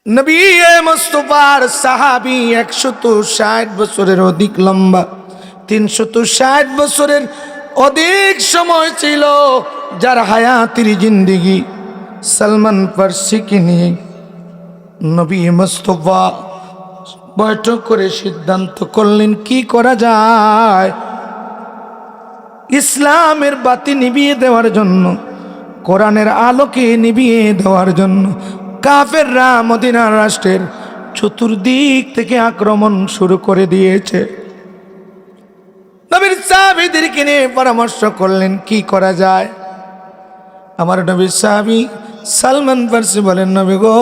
নবী মুস্তাফার সাহাবী 160 বছরের অধিক লম্বা, 360 বছরের অধিক সময় ছিল যার হায়াতের জিন্দেগি। সালমান ফার্সিকে নিয়ে নবী মুস্তাফা বৈঠক করে সিদ্ধান্ত করলেন কি করা যায় ইসলামের বাতি নিভিয়ে দেওয়ার জন্য, কোরআনের আলোকে নিভিয়ে দেওয়ার জন্য। কাফেররা মদিনা রাষ্ট্রের চতুর্দিক থেকে আক্রমণ শুরু করে দিয়েছে। নবীর সাহাবীদেরকে নিয়ে পরামর্শ করলেন কি করা যায়। আমার নবীর সাহাবী সালমান ফার্সি বলেন, নবী গো,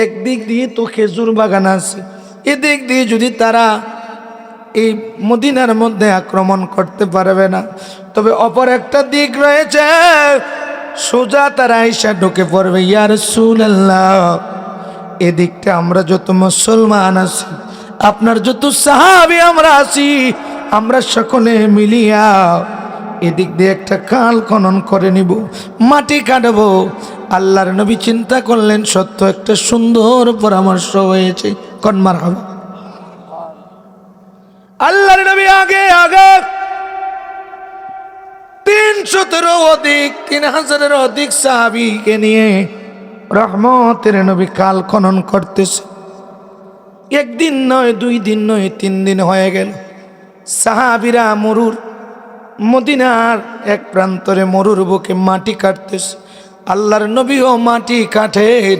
একদিক দিয়ে তো খেজুর বাগান আছে, এদিক দিয়ে যদি তারা এই মদিনার মধ্যে আক্রমণ করতে পারবে না, তবে অপর একটা দিক রয়েছে, সোজা তারা আয়েশা ঢুকে পড়বে। ইয়া রাসূলুল্লাহ, এদিকটা আমরা যত মুসলমান আছি, আপনার যত সাহাবী আমরা আছি, আমরা সকলে মিলিয়া এদিক দিয়ে একটা খাল খনন করে নিব, মাটি কাটবো। আল্লাহর নবী চিন্তা করলেন, সত্য একটা সুন্দর পরামর্শ হয়েছে। কোন মারহাবা। আল্লাহর নবী আগে 300-এরও অধিক, 3000-এরও অধিক সাহাবীকে নিয়ে রহমতের নবী খাল খনন করতেছে। একদিন নয়, 2 দিন নয়, 3 দিন হয়ে গেল। সাহাবীরা মদিনার এক প্রান্তরে মরুর বুকে মাটি কাটতেছে। আল্লাহর নবীও মাটি কাটেন,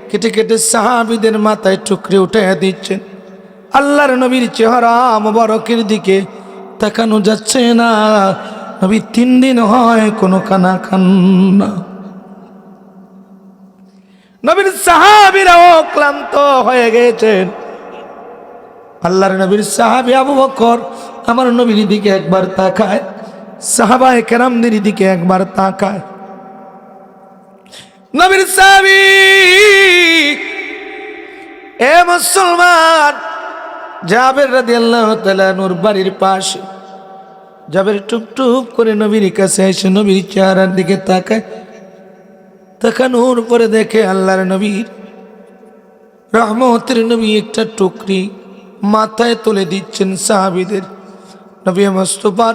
কেটে কেটে সাহাবীদের মাথায় টুকরে উঠাইয়া দিচ্ছেন। আল্লাহর নবীর চেহারা মোবারকের দিকে তাকানো যাচ্ছে না। নবী 3 দিন হয় কোনো খানা খান না। নবীর সাহাবীরাও ক্লান্ত হয়ে গেছেন। আল্লাহর নবীর সাহাবী আবু বকর আমার নবীর দিকে একবার তাকায়, সাহাবায়ে কেরামদের দিকে একবার তাকায়। নবীর সাহাবী, এ মুসলমান, জাবের রাদিয়াল্লাহু তাআলা নূর বাড়ির পাশে। জাবের টুপ করে নবীর কাছে এসে নবীর চেহারার দিকে তাকায়। তাকানোর পরে দেখে আল্লাহর নবীর রহমতের নবী একটা টুকরি মাথায় তুলে দিচ্ছেন সাহাবীদের। নবী মুস্তাফার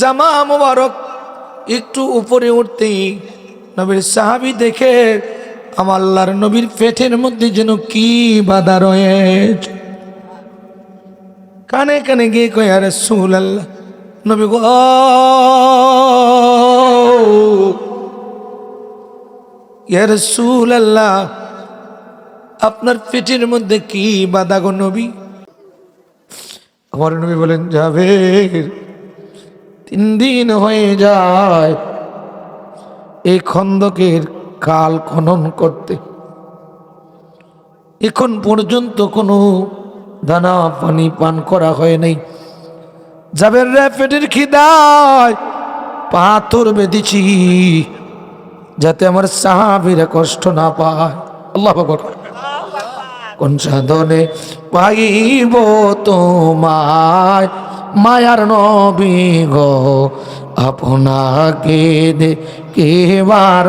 জামা মোবারক একটু উপরে উঠতেই নবীর সাহাবী দেখে আমার আল্লাহর নবীর পেটের মধ্যে যেন কি বাধা রয়েছে। কানে কানে গিয়ে কয়, ইয়া রাসূলুল্লাহ, নবী গো, ইয়া রাসূলুল্লাহ, আপনার পেটের মধ্যে কি বাধা গো নবী? আমার নবী বলেন, জাবের, 3 দিন হয়ে যায় এই খন্দকের খাল খনন করতে, এখন পর্যন্ত কোনো দানা পানি পান করা হয় নাই। জাবের রে, পেটের খিদায় পাথর বেঁধেছি যাতে আমার সাহাবীরা কষ্ট না পায়। আল্লাহু আকবার। কোন সাধনে পাইব তোমায় মায়ার নবী গো, আপনাকে দেখিবার।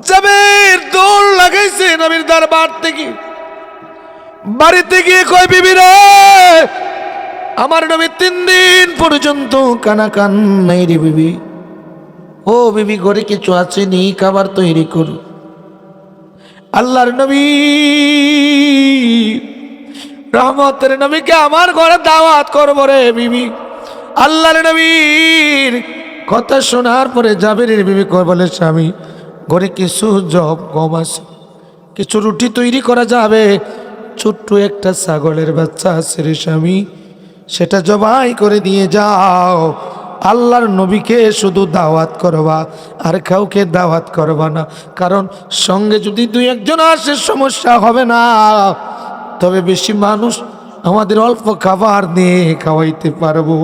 জাবের দৌড় লাগাইছে নবীর দরবার থেকে। বাড়িতে গিয়ে কয়, বিবি রে, আমার নবী 3 দিন পর্যন্ত কানা কান নাই রে বিবি। ও বিবি, ঘরে কিছু আছে নি, খাবার তৈরি করু। আল্লাহর নবী রহমতের নবীকে আমার ঘরে দাওয়াত করবো রে বিবি। আল্লাহর নবীর কথা শোনার পরে জাবেরের বিবি কয়, বলে, স্বামী, ঘরে কিছু জব গম আছে, কিছু রুটি তৈরি করা যাবে। ছোট্ট একটা ছাগলের বাচ্চা আছে রে স্বামী, সেটা জবাই করে দিয়ে যাও। আল্লাহর নবীকে শুধু দাওয়াত করবা, আর কাউকে দাওয়াত করবা না, কারণ সঙ্গে যদি 2-1 আসে সমস্যা হবে না। তবে বেশি মানুষ আমাদের অল্প খাবার দিয়ে খাওয়াইতে পারবো।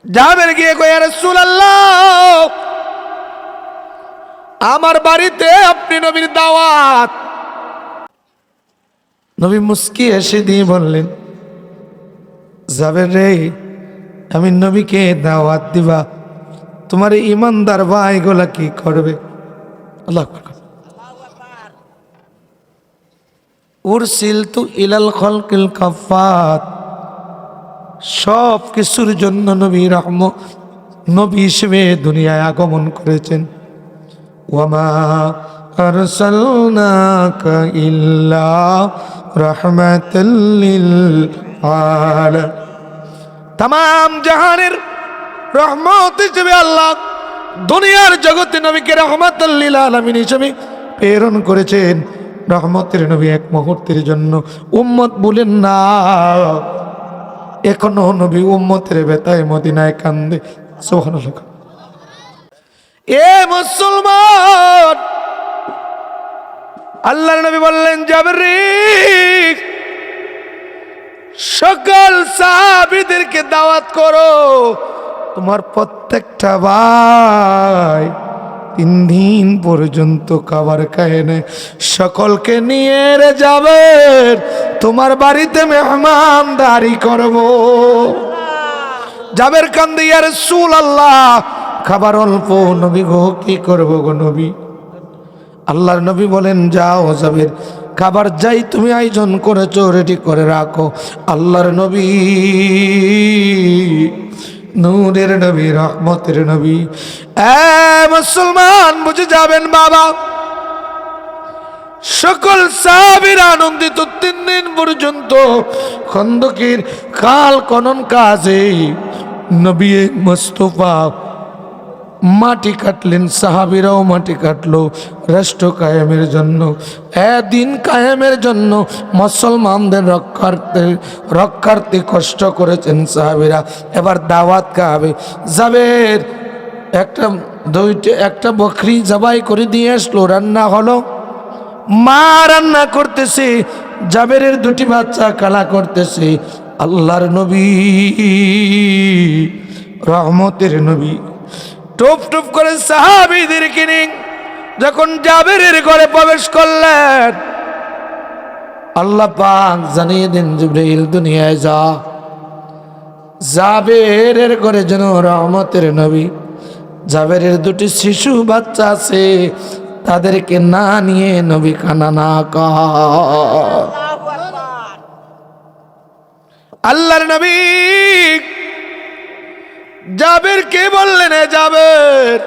জাবের গিয়ে কয়, ইয়া রাসূলুল্লাহ, আমার বাড়িতে আপনি নবীর দাওয়াত। নবী মুস্কি এসে দিয়ে বললেন, জাবের রে, আমি নবীকে দাওয়াত দিবা, তোমার ইমানদার ভাইগুলা কি করবে? আল্লাহ উরসিলতু ইলাল খালকিল কাফাত, সব কিছুর জন্য নবী রহমত, নবী হিসেবে দুনিয়ায় আগমন করেছেন। ওয়ামা আরসালনাকা ইল্লা রাহমাতাল লিল আলামিন, তামাম জাহানের রহমত হিসেবে আল্লাহ দুনিয়ার জগতে নবীকে রহমাতাল লিল আলামিন হিসেবে প্রেরণ করেছেন। রহমতের নবী এক মুহূর্তের জন্য উম্মত বলেন না, এখনো নবী উম্মতের বেতায় মদিনায় কান্দে। সুবহানাল্লাহ। এ মুসলমান, আল্লাহর নবী বললেন জাবরিল সকল সাহাবীদেরকে দাওয়াত করো, তোমার প্রত্যেকটা ভাই 3 দিন পর্যন্ত খাবার খায় না, সকলকে নিয়ে যাবে, তোমার বাড়িতে মেহমানদারি করব। জাবের কান্দে, ইয়া রাসূলুল্লাহ খাবার অল্প, নবী গো কি করব গো নবী? আল্লাহর নবী বলেন যাও জাবের, খাবার যাই তুমি আয়োজন করেছো রেডি করে রাখো। আল্লাহর নবী নূরের নবী, রহমতের নবী। মুসলমান বুঝে যাবেন বাবা, সকল সাহাবীরা আনন্দিত 3 দিন পর্যন্ত খন্দকের খাল খনন কাজে নবী মুস্তাফা মাটি কাটলেন, সাহাবীরাও মাটি কাটলো রাষ্ট্র কায়েমের জন্য, দিন কায়েমের জন্য মুসলমানদের রক্ষার্থে কষ্ট করেছেন সাহাবীরা। এবার দাওয়াত খাবে, জাবের একটা বকরি জবাই করে দিয়ে আসলো, রান্না হলো, মা রান্না করতেছে, জাবেরের 2টি বাচ্চা কালা করতেছে। আল্লাহর নবী রহমতের নবী টুপ টুপ করে সাহাবীদেরকে নিয়ে যখন জাবেরের ঘরে প্রবেশ করলেন, আল্লাহ পাক জানিয়ে দেন জিবরাইল দুনিয়ায় যা, জাবেরের ঘরে যেন রহমতের নবী, জাবেরের 2টি শিশু বাচ্চা আছে, তাদেরকে না নিয়ে নবী খানা না খায়। আল্লাহর নবী জাবেরকে বললেন, জাবের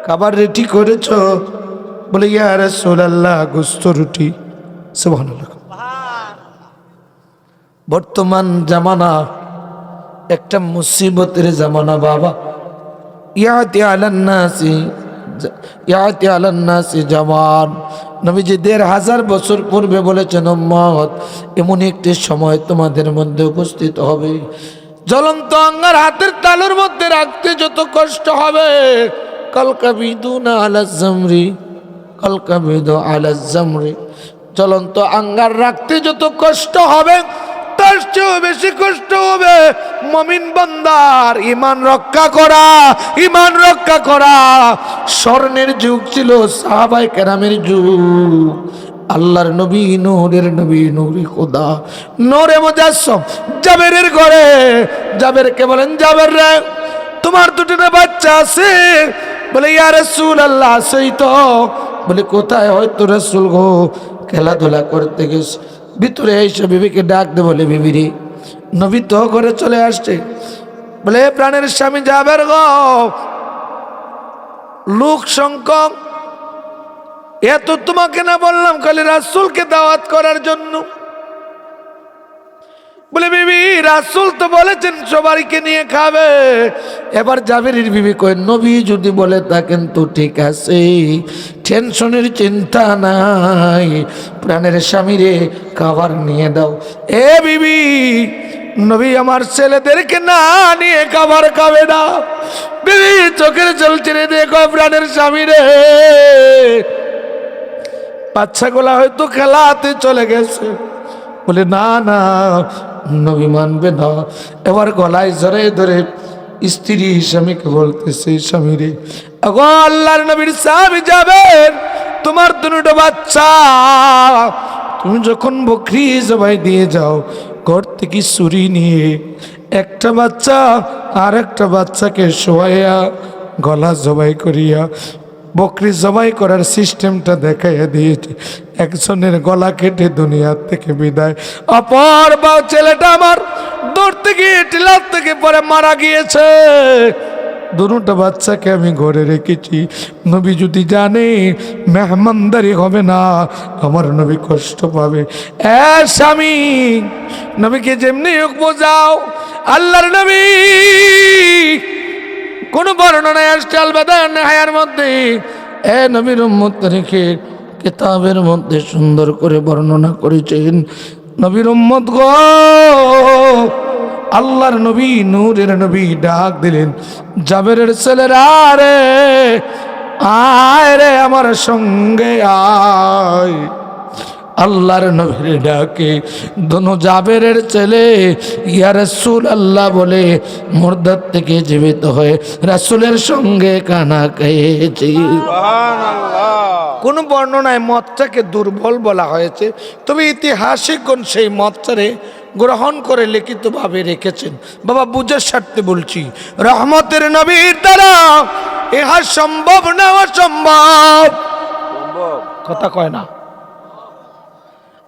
খাবার রেডি করেছ? বলে ইয়া রাসূলুল্লাহ গোশত রুটি। সুবহানাল্লাহ। বর্তমান জামানা একটা মুসিবতের জামানা বাবা। ইয়াতি আলান নাসি জামান, নবীজি 1500 বছর পূর্বে বলেছেন উম্মত এমন একটি সময় তোমাদের মধ্যে উপস্থিত হবে, জ্বলন্ত আঙ্গার হাতের তালুর মধ্যে রাখতে যত কষ্ট হবে, কালকাবিদুনা আলাজ জামরি, কালকাবিদু আলাজ জামরি, জ্বলন্ত আঙ্গার রাখতে যত কষ্ট হবে তার চেয়েও বেশি কষ্ট হবে মুমিন বান্দার ঈমান রক্ষা করা, ঈমান রক্ষা করা। স্বর্ণের যুগ ছিল সাহাবায়ে কেরামের যুগ, আল্লাহর নবী নূরের নবী, নূরে খোদা, নূরে মুজাসসাম জাবেরের ঘরে। জাবেরকে বলেন, জাবের রে তোমার 2টি বাচ্চা আছে? বলে ইয়া রাসূলুল্লাহ সেই তো। বলে কোথায়? হয়তো রাসূল গো খেলাধুলা করতে গেছে। ভিতরে এসে বিবিকে ডাক দে, বলে বিবি রে, নবী তো ঘরে চলে আসছে। বলে প্রাণের স্বামী জাবের গো, লোক সংখ্যক এত তোমাকে না বললাম খালি রাসূলকে দাওয়াত করার জন্য? বলে বিবি রাসূল তো বলেছেন সবাইকে নিয়ে খাবে। এবার জাবেরের বিবি কয়, নবী যদি বলে থাকেন তো ঠিক আছে, টেনশনের চিন্তা নাই, প্রাণের স্বামীরে খাবার নিয়ে দাও। এ বিবি, নবী আমার ছেলেদেরকে না নিয়ে খাবার খাবে না। বিবি চোখের জল ছেড়ে দিয়ে কয়, প্রাণের স্বামীরে বাচ্চাগুলা হয়তো খেলাতে চলে গেছে। বলে না না, নবী মানবে না। এবার গলায় জড়ে ধরে স্ত্রী স্বামীকে বলতেছে, স্বামী রে, আল্লাহর নবীর সাহাবী যাবেন, তোমার 2টো বাচ্চা তুমি যখন বকরি জবাই দিয়ে যাও, ঘর থেকে ছুরি নিয়ে একটা বাচ্চা আর একটা বাচ্চাকে শোয়াইয়া গলা জবাই করিয়া বকরি জবাই করার সিস্টেমটা দেখাইয়া দিয়েছে। একজনের গলা কেটে দুনিয়ার থেকে বিদায়, অপর বা ছেলেটা আমার দৌড়তে গিয়ে টিলার থেকে পরে মারা গিয়েছে। দুটো বাচ্চাকে আমি ঘরে রেখেছি। নবী যদি জানে মেহমানদারি হবে না, আমার নবী কষ্ট পাবে। স্বামী, নবীকে যেমনি হোক বোঝাও। আল্লাহর নবী কোন বর্ণনায় আসছে আল বাদান হায়ার মধ্যে, নবীর উম্মত রেখে কিতাবের মধ্যে সুন্দর করে বর্ণনা করেছেন। নবীর উম্মত গো, আল্লাহর নবী নূরের নবী ডাক দিলেন, জাবেরের ছেলেরা রে, আয় রে আমার সঙ্গে আয়। আল্লাহর নবীর ডাকে দোনো জাবেরের ছেলে ইয়া রাসূল আল্লাহ বলে মুর্দার থেকে জীবিত হয়ে রাসূলের সঙ্গে কানা খেয়েছে। কোন বর্ণনায় মদটাকে দুর্বল বলা হয়েছে, তবে ইতিহাসিকগণ সেই মদটারে গ্রহণ করে লিখিতভাবে রেখেছেন। বাবা বুঝার স্বার্থে বলছি, রহমতের নবীর দ্বারা ইহা সম্ভব না অসম্ভব কথা কয় না।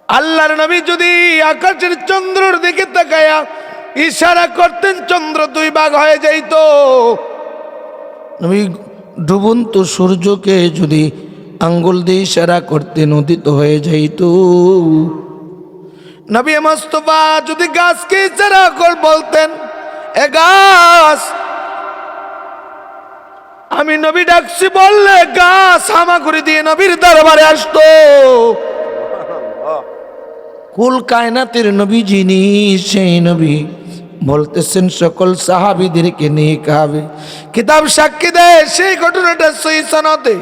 আল্লাহর নবী যদি আকাশের চন্দ্রের দিকে তাকায়া ইশারা করতেন, চন্দ্র দুই ভাগ হয়ে যাইত। নবী ডুবন্ত সূর্যকে যদি আঙ্গুল দিয়ে ইশারা করতেন, উদিত হয়ে যাইত। নবী মুস্তাফা যদি গাছকে ইশারা করে বলতেন, এ গাছ, আমি নবী ডাকছি বললে গাছ হামাগুড়ি দিয়ে নবীর দরবারে আসতো। কুল কায়নাতের নবী যিনি, সেই নবী বলতেছেন সকল সাহাবীদেরকে নিয়ে কাবে কিতাব সাক্ষী দেয়। সেই ঘটনাটা সহিহ সনদে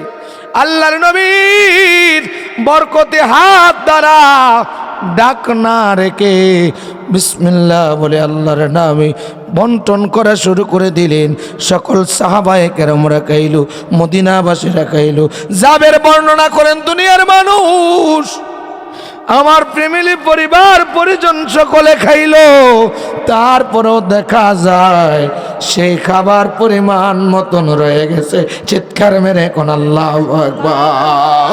আল্লাহর নবীর বরকতে হাত দ্বারা ডাক না রেখে বিসমিল্লাহ বলে আল্লাহর নামে বন্টন করা শুরু করে দিলেন। সকল সাহাবায়ে কেরামরা খাইল, মদিনাবাসীরা খাইল। জাবের বর্ণনা করেন, দুনিয়ার মানুষ, আমার ফ্যামিলি, পরিবার পরিজন সকলে খাইল, তারপরেও দেখা যায় সেই খাবার পরিমাণ মতন রয়ে গেছে। চিৎকার মেরে কোন আল্লাহু আকবার।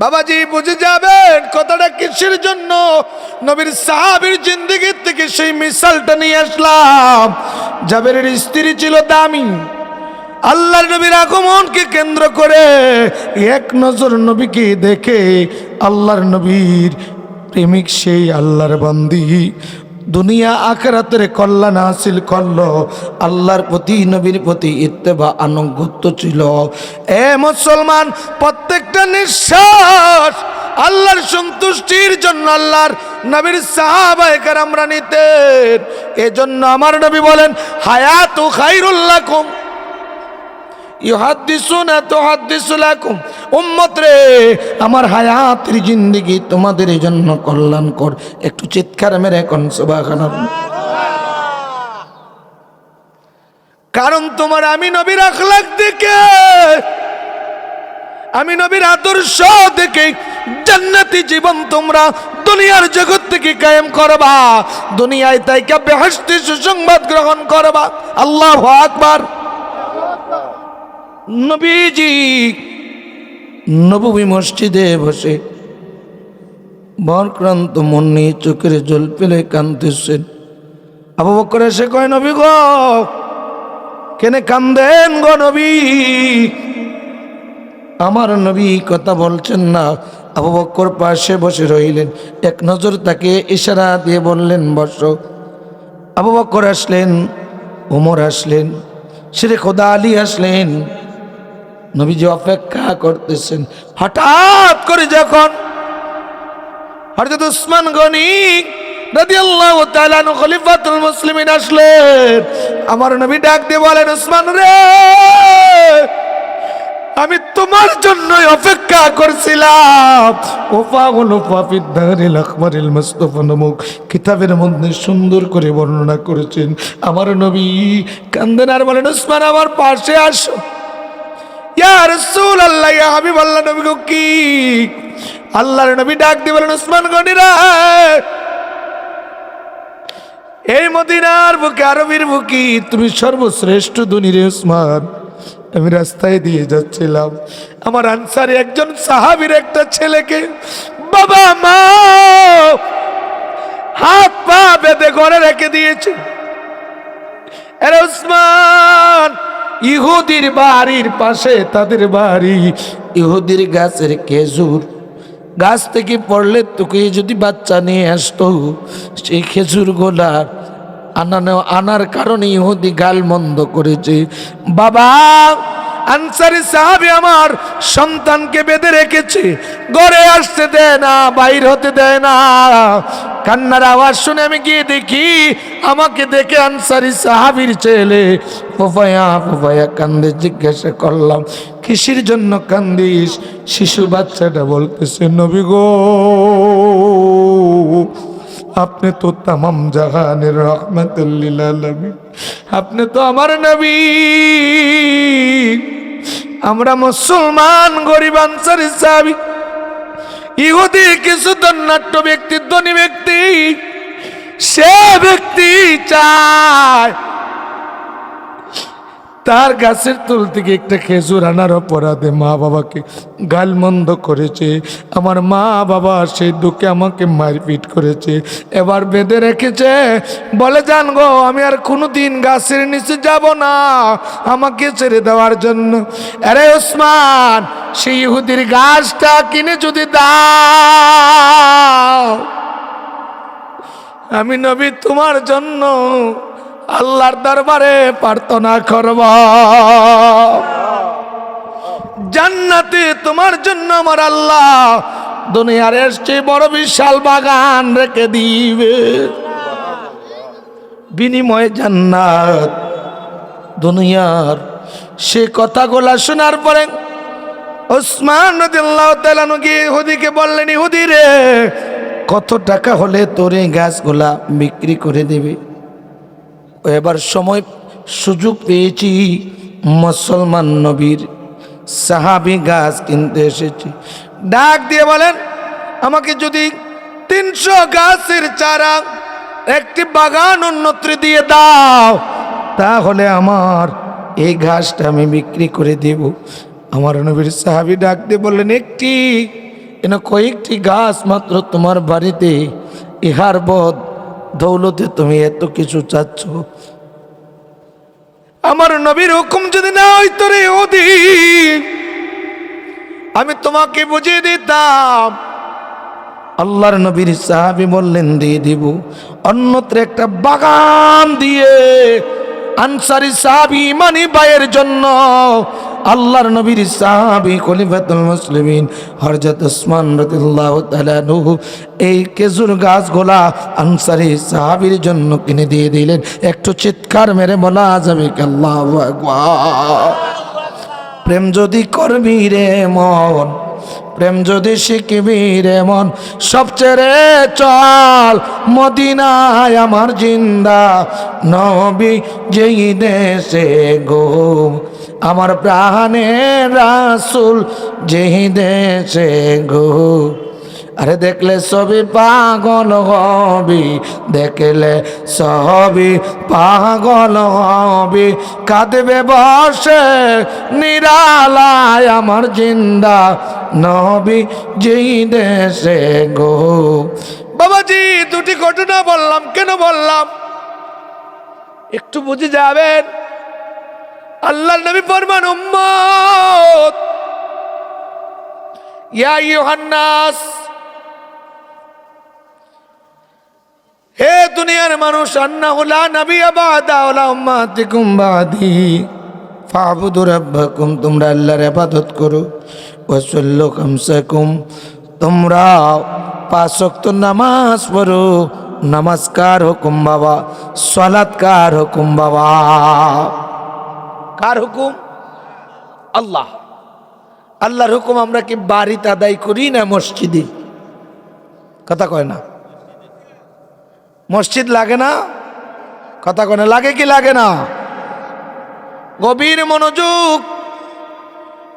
বাবাজি বুঝে যাবেন কথাটা কিসের জন্য। নবীর সাহাবীর জিন্দেগি থেকে সেই মিসালটা নিয়ে আসলাম। জাবেরের স্ত্রী ছিল দামি। আল্লাহর নবীর আগমনকে কেন্দ্র করে এক নজর নবীকে দেখে আল্লাহর নবীর প্রেমিক সেই আল্লাহর বান্দি দুনিয়া আখিরাতের কল্যাণ হাসিল করলো। আল্লাহর প্রতি, নবীর প্রতি ইত্তেবা আনুগত্য ছিল। এ মুসলমান, প্রত্যেকটা নিঃশ্বাস আল্লাহর সন্তুষ্টির জন্য আল্লাহর নবীর সাহাবায়ে কেরামরা নিতেন। এজন্য আমার নবী বলেন, হায়াতু খায়রুল লাকুম ইউহাদ্দিসুনা তুহাদ্দিসু লাকুম। উম্মত রে, আমার হায়াতের জিন্দেগি তোমাদের জন্য কল্যাণকর। একটু চিৎকার মেরে কোন সুবহানাল্লাহ। কারণ তোমার আমি নবীর আখলাক দেখে, আমি নবীর আদর্শ দেখে জান্নাতি জীবন তোমরা দুনিয়ার জগৎ থেকে কায়েম করবা, দুনিয়ায় তাইকা বেহেশতি সুসংবাদ গ্রহণ করবা। আল্লাহু আকবার। নবীজি নববী মসজিদে বসে বরক্রান্ত মন নিয়ে চোখের জল ফেলে কাঁদতেছেন। আবু বকর এসে কয়, নবী গো, কেনে কান্দেন গো নবী? আমার নবী কথা বলছেন না। আবু বকর পাশে বসে রইলেন। এক নজর তাকে ইশারা দিয়ে বললেন, বসো। আবু বকর আসলেন, ওমর আসলেন, শেরে খোদা আলী আসলেন। নবীজি অপেক্ষা করতেছেন। হঠাৎ করে যখন হযরত উসমান গনি রাদিয়াল্লাহু তাআলা আনহু খলিফাতুল মুসলিমিন আসলেন, আমার নবী ডাক দিয়ে বলেন, উসমান রে, আমি তোমার জন্যই অপেক্ষা করছিলাম। নামক কিতাবের মধ্যে সুন্দর করে বর্ণনা করেছেন। আমার নবী কান্দেন আর বলেন, উসমান আমার পাশে আসো। ইয়া রাসূলুল্লাহ, ইয়া হাবিবাল্লাহ, নবী গো কি? আল্লাহর নবী ডাক দিয়ে বলেন, উসমান গনিরা, এই মদিনার বুকে, আরবের বুকে তুমি সর্বশ্রেষ্ঠ ধনী রে উসমান। আমি রাস্তায় দিয়ে যাচ্ছিলাম, আমার আনসারি একজন সাহাবীর একটা ছেলেকে বাবা মা হাত পা বেঁধে ঘরে রেখে দিয়েছে। আরে উসমান, ইহুদির বাড়ির পাশে তাদের বাড়ি, ইহুদির গাছের খেজুর গাছ থেকে পড়লে তোকে যদি বাচ্চা নিয়ে আসতো, সেই খেজুর গোলার আনার কারণে ইহুদি গাল মন্দ করেছে। বাবা, আনসারি সাহাবী আমার সন্তানকে বেঁধে রেখেছে, ঘরে আসতে দেয় না, বাইর হতে দেয় না। কান্নার আওয়াজ শুনে আমি গিয়ে দেখি, আমাকে দেখে আনসারি সাহাবীর ছেলে ফুফায়া ফুফায়া কান্দে। জিজ্ঞাসা করলাম, কিসের জন্য কান্দিস? শিশু বাচ্চাটা বলতেছে, নবী গো, আপনি তো তামাম জাহানের রহমাতুল লিল আলামিন, আপনি তো আমার নবী। আমরা মুসলমান গরিব আনসারী সাহাবী, ইহুদি কিছু ধনাঢ্য ব্যক্তি, ধনী ব্যক্তি, সে ব্যক্তি চায় তার গাছের তুল থেকে একটা খেজুর আনার অপরাধে মা বাবাকে গালমন্দ করেছে। আমার মা বাবা সেই দুঃখে আমাকে মারপিট করেছে, এবার বেঁধে রেখেছে। বলে, জান গো, আমি আর কোনোদিন গাছের নিচে যাব না, আমাকে ছেড়ে দেওয়ার জন্য। আরে ওসমান, সেই ইহুদির গাছটা কিনে যদি দাও, আমি নবী তোমার জন্য আল্লাহর দরবারে প্রার্থনা করব, জান্নাতে তোমার জন্য আমার আল্লাহ দুনিয়ার চেয়ে বড় বিশাল বাগান রেখে দিবে, বিনিময়ে জান্নাত দুনিয়ার। সে কথাগুলা শোনার পরে ওসমান রাদিয়াল্লাহু তাআলা গিয়ে ইহুদিকে বললেন, ইহুদি রে, কত টাকা হলে তোর এই গাছগুলা বিক্রি করে দেবে? এবার সময় সুযোগ পেয়েছি, মুসলমান নবীর সাহাবী গাছ কিনতে এসেছি। ডাক দিয়ে বলেন, আমাকে যদি 300 গাছের চারা একটি বাগান উন্নতি দিয়ে দাও, তাহলে আমার এই ঘাসটা আমি বিক্রি করে দেব। আমার নবীর সাহাবী ডাক দিয়ে বললেন, একটি কয়েকটি গাছ মাত্র তোমার বাড়িতে, ইহার বদ দৌলতে তুমি এত কিছু চাচ্ছ? আমার নবীর হুকুম যদি না হইতো রে ইহুদি, আমি তোমাকে বুঝিয়ে দিতাম। আল্লাহর নবীর সাহাবী বললেন, দিয়ে দিব। অন্যত্র একটা বাগান দিয়ে আনসারী সাহাবী ইমানি ভাইয়ের জন্য আল্লাহর নবীর সাহাবী খলিফাতুল মুসলিমিন হযরত ওসমান রাদিয়াল্লাহু তাআলা আনহু এই খেজুর গাছগুলা আনসারী সাহাবীর জন্য কিনে দিয়ে দিলেন। একটু চিৎকার মেরে বলা যাবে কি আল্লাহু আকবার? প্রেম যদি করবি রে মন, প্রেম যদি শিখবি রে মন, সবচেয়ে চল মদিনায় আমার জিন্দা নবী যেই দেশে গো, আমার প্রাণের রাসূল যেই দেশে গো। আরে দেখলে সবই পাগল হবি, দেখলে সবই পাগল হবি, কাঁদবে বসে নিরালায় আমার জিন্দা নবী যেই দেশে গো। বাবাজি, দুটি ঘটনা বললাম, কেন বললাম একটু বুঝে যাবেন। আল্লাহর নবী ফরমান, উম্মত ইয়া আইয়ুহান নাস, হে দুনিয়ার মানুষ, আন্নাহু লা নাবিয়্যা বা'দা ওয়া লা উম্মাতিকুম বা'দি ফা'বুদু রাব্বাকুম, তোমরা আল্লাহর ইবাদত করো। ওয়া সাল্লু খামসাকুম, তোমরা 5 ওয়াক্ত নামাজ পড়ো। নামাজ কার হুকুম বাবা? সালাত কার হুকুম বাবা? কার হুকুম? আল্লাহ। আল্লাহর হুকুম আমরা কি বাড়িতে আদায় করি না মসজিদে? কথা কয় না? মসজিদ লাগে না? কথা কয় না? লাগে কি লাগে না? গভীর মনোযোগ।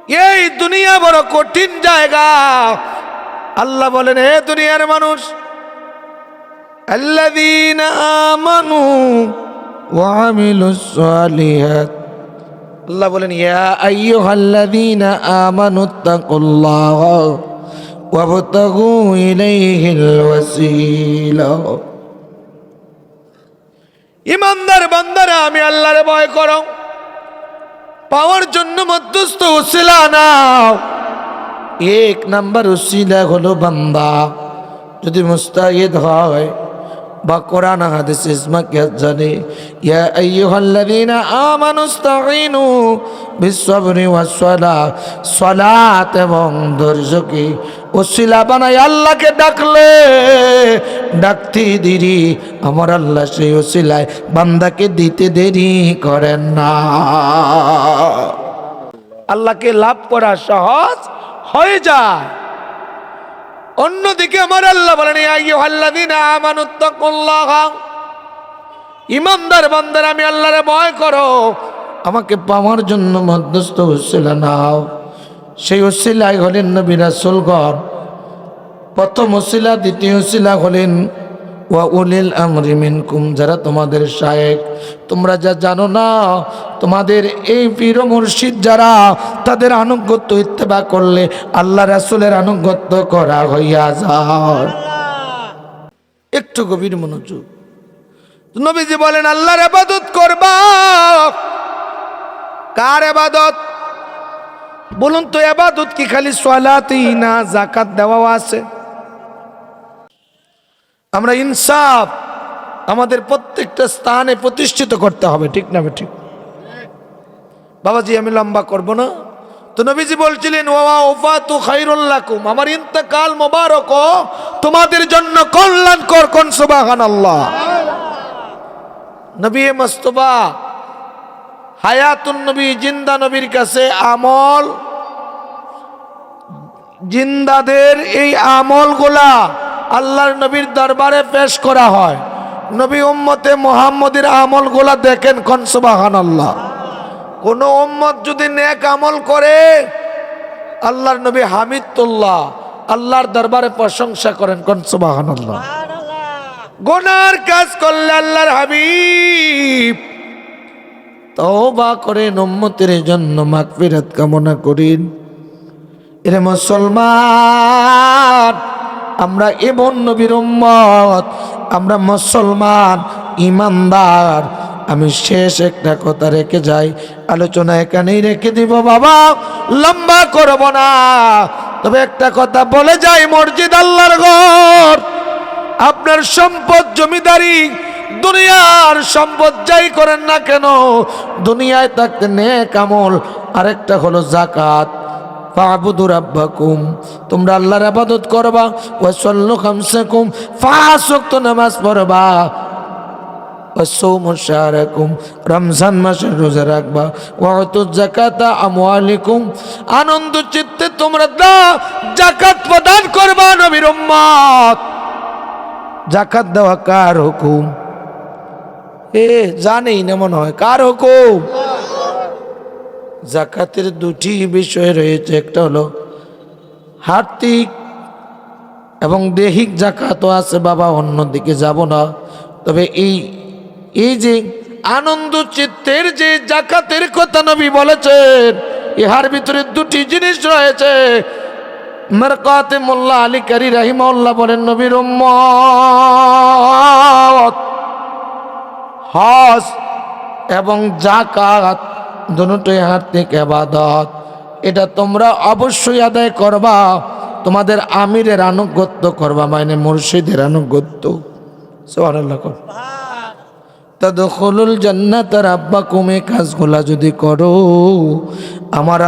এই দুনিয়া বড় কঠিন জায়গা। আল্লাহ বলেন, হে দুনিয়ার মানুষ, আল্লাযীনা আমানু ওয়া আমিলুস সালিহাত, আল্লাহ বলেন ইয়া আইয়ুহাল্লাযীনা আমানুত্তাকুল্লাহ ওয়াবতাগু ইলাইহিল ওয়াসিলা। ইমানদার বান্দারা, আমি আল্লাহরে ভয় করো, পাওয়ার জন্য মধ্যস্থ উসিলা নাও। এক নাম্বার উসিলা হলো বান্দা যদি মুস্তাহিদ হয় বা কোরআন হাদিস ইসমাকিয়াত জানে, ইয়া আইয়ুহাল্লাযীনা আমানুস্তাঈনু বিসসাবরি ওয়াস সালাহ, সালাত এবং ধৈর্যকে ওসিলা বানায় আল্লাহকে ডাকলে ডাকতে দেরি আমার আল্লাহ সেই ওসিলায় বান্দাকে দিতে দেরি করেন না। আল্লাহকে লাভ করা সহজ হয়ে যায়। অন্যদিকে আমার আল্লাহ বলেন, ইয়া আইয়ুহাল্লাযীনা আমানুত্তাকুল্লাহ, ঈমানদার বান্দারা আমি আল্লাহরে ভয় করো, আমাকে পাওয়ার জন্য মধ্যস্থ উসিলা নাও। সেই উসিলাই হলেন নবী রাসূলগণ। প্রথম উসিলা, দ্বিতীয় উসিলা হলেন ওয়া উলিল আমরি মিনকুম, যারা তোমাদের শায়েখ। তোমরা যা জানো না, তোমাদের এই পীর মুর্শিদ যারা, তাদের আনুগত্য ইত্তেবা করলে আল্লাহ রাসূলের আনুগত্য করা হইয়া যায়। একটু গভীর মনোযোগ। নবীজি বলেন আল্লাহর ইবাদত করবা। কার ইবাদত? বলুন তো, ইবাদত কি খালি সালাতই না, যাকাত দেওয়াও আছে? আমরা ইনসাফ আমাদের প্রত্যেকটা স্থানে প্রতিষ্ঠিত করতে হবে, ঠিক না ঠিক? বাবাজি আমি লম্বা করব না। তো নবীজি বলছিলেন ওয়া ওয়াফাতু খায়রুল লাকুম, আমার ইন্তেকাল মোবারক তোমাদের জন্য কল্যাণকর। কোন সুবহানাল্লাহ। নবী মুস্তাফা হায়াতুন নবী, জিন্দা নবীর কাছে আমল, জিন্দাদের এই আমলগুলা আল্লাহর নবীর দরবারে পেশ করা হয়। নবী উম্মতে মুহাম্মদের আমলগুলা দেখেন। কোন সুবহানাল্লাহ। কোন উম্মত যদি নেক আমল করে, আল্লাহর নবী হামিদুল্লাহ, আল্লাহর দরবারে প্রশংসা করেন। কোন সুবহানাল্লাহ। গুনার কাজ করলে আল্লাহর হাবিব তওবা করেন, উম্মতের জন্য মাগফিরাত কামনা করেন। এরে মুসলমান, আমরা এমন নবীর উম্মত, আমরা মুসলমান ইমানদার। আমি শেষ একটা কথা রেখে যাই, আলোচনা এখানেই রেখে দিব বাবা, লম্বা করব না। তবে একটা কথা বলে যাই, মসজিদ আল্লাহর ঘর। আপনার সম্পদ জমিদারি, দুনিয়ার সম্পদ যাই করেন না কেন, দুনিয়ায় থাকতে নেক আমল, আরেকটা হলো যাকাত। ফাবুদু রাব্বাকুম, তোমরা আল্লাহর ইবাদত করবা। ওয়া সাল্লু খামসাকুম, 5 ওয়াক্ত নামাজ পড়বা। ওয়া সাওমু শাহরাকুম, রমজান মাসে রোজা রাখবা। ওয়া আতু যাকাতা আমওয়ালিকুম, আনন্দ চিত্তে তোমরা যাকাত প্রদান করবা। নবীর উম্মত, যাকাত দেওয়া কার হুকুম? জানেই না মনে হয়। কার হুকুম? যাকাতের দুটি বিষয় রয়েছে, একটা হলো আর্থিক এবং দৈহিক যাকাতও আছে বাবা, অন্যদিকে যাব না। তবে এই যে আনন্দ চিত্তের যে যাকাতের কথা নবী বলেছেন, ইহার ভিতরে দুটি জিনিস রয়েছে। মারকাতে মোল্লা আলী কারি রাহিমাহুল্লাহ বলেন, নবীর উম্মত হজ এবং যাকাত দুটোই আর্থিক ইবাদত, এটা তোমরা অবশ্যই আদায় করবা। তোমাদের আমিরের আনুগত্য করবা, মানে মুর্শিদের আনুগত্য। সুবহানাল্লাহ। তাদখুলুল জান্নাত রাব্বাকুম, এই কাজগুলা যদি করো আমার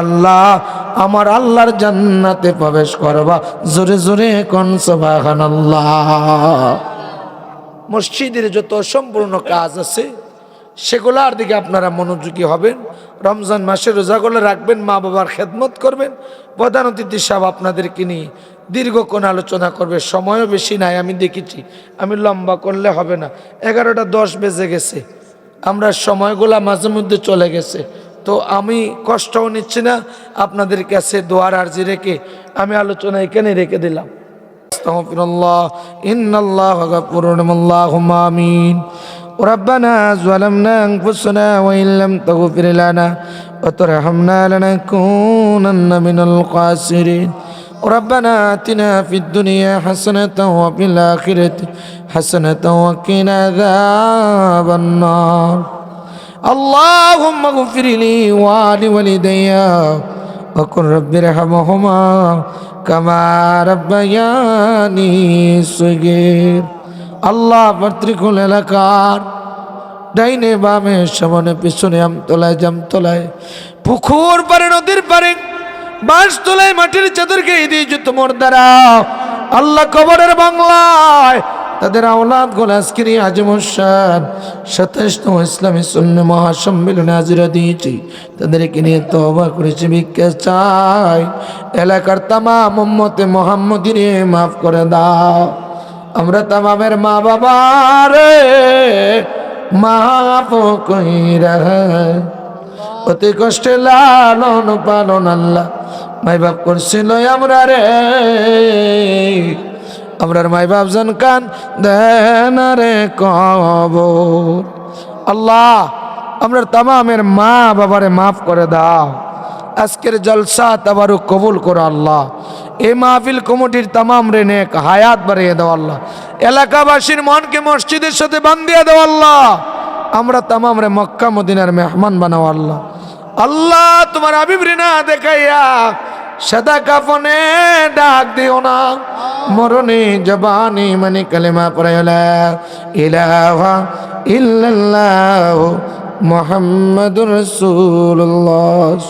আল্লাহর জান্নাতে প্রবেশ করবা। জোরে জোরে কোন সুবহানাল্লাহ। মসজিদের যত সম্পূর্ণ কাজ আছে সেগুলার দিকে আপনারা মনোযোগী হবেন। রমজান মাসে রোজাগুলো রাখবেন, মা বাবার খেদমত করবেন। প্রধান অতিথি সাহেব আপনাদেরকে নিয়ে দীর্ঘক্ষণ আলোচনা করবে, সময়ও বেশি নাই। আমি দেখেছি, আমি লম্বা করলে হবে না। 11টা 10 বেজে গেছে, আমরা সময়গুলা মাঝে মধ্যে চলে গেছে। তো আমি কষ্টও নিচ্ছি না, আপনাদের কাছে দোয়ার আরজি রেখে আমি আলোচনা এখানে রেখে দিলাম। আস্তাগফিরুল্লাহ, ইন্নাল্লাহা গফুরুর রহিম, আল্লাহুম্মা আমিন। ربنا ظلمنا أنفسنا وإن لم تغفر لنا وترحمنا لنكونن من الخاسرين. ربنا آتنا في الدنيا حسنة وفي الآخرة حسنة وقنا عذاب النار. اللهم اغفر لي ولوالدي وقل رب ارحمهما كما ربياني صغير. আল্লাহ পত্রিকুল এলাকার ডাইনে বামে সামনে পিছনে আমতলায় জামতলায় পুকুর পারে নদীর পারে বাঁশ তোলায় মাটির চাদরকে দিয়ে যত মর্দারা আল্লাহ কবরের বাংলায় তাদের আওলাদ গোল আজকের আজমশান 27তম ইসলামী সুন্নি মহাসম্মেলনে হাজিরা দিয়েছি, তাদেরকে নিয়ে তওবা করেছি, ভিক্ষা চাই এলাকার তামাম উম্মতে মুহাম্মদী মাফ করে দাও। আমরা তামামের মা বাবার মাফ কইরা অতি কষ্টে লালন পালন আল্লাহ মাই বাপ করছিল আমরা রে, আমরার মাই বাপ জান কান দেন রে কবর। আল্লাহ আমরার তামামের মা বাবারে মাফ করে দাও। আজকের জলসা তাবারু কবুল করো আল্লাহ। এই মাহফিল কমিটির তামাম রে নেক হায়াত বাড়িয়ে দাও আল্লাহ। এলাকাবাসীর মনকে মসজিদের সাথে বান্ধিয়ে দাও আল্লাহ। আমরা তামাম রে মক্কা মদিনার মেহমান বানাও আল্লাহ। আল্লাহ তোমার হাবিব রে না দেখাইয়া সাদা কাফনে ডাক দিও না, মরণে জবানি মানে কালেমা পড়াইয়া লা ইলাহা ইল্লাল্লাহ মুহাম্মাদুর রাসূলুল্লাহ।